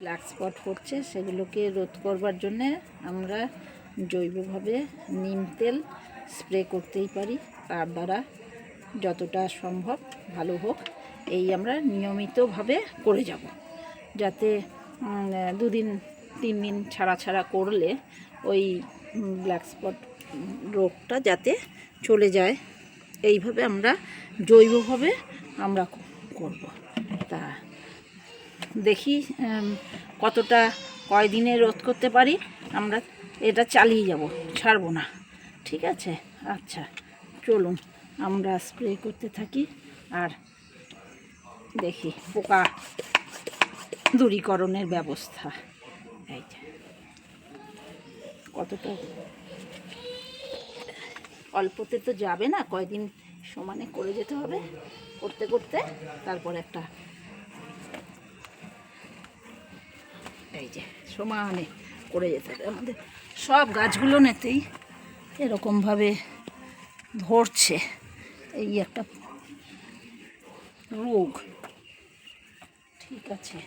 Black spot হচ্ছে সেগুলোকে রোধ করবার জন্যে আমরা জৈবভাবে নিম তেল স্প্রে করতেই পারি। তার দ্বারা যতটা সম্ভব ভালো হোক এই আমরা নিয়মিতভাবে করে যাব, যাতে 2 দিন 3 দিন ছাড়া ছাড়া করলে ওই ব্ল্যাক স্পট রোগটা যাতে চলে যায়। এইভাবে আমরা জৈবভাবে আমরা করব। তা দেখি কতটা কয়দিনে রোধ করতে পারি। আমরা এটা চালিয়ে যাব, ছাড়বো না। ঠিক আছে, আচ্ছা চলুন আমরা স্প্রে করতে থাকি আর দেখি পোকা দূরীকরণের ব্যবস্থা। এই যে কতটা অল্পতে তো যাবে না, কয়দিন সমানে করে যেতে হবে। করতে করতে তারপর একটা এই যে সমানে করে যেতে হবে। আমাদের সব গাছগুলো নেতেই এরকমভাবে ধরছে এই একটা রোগ। ঠিক আছে।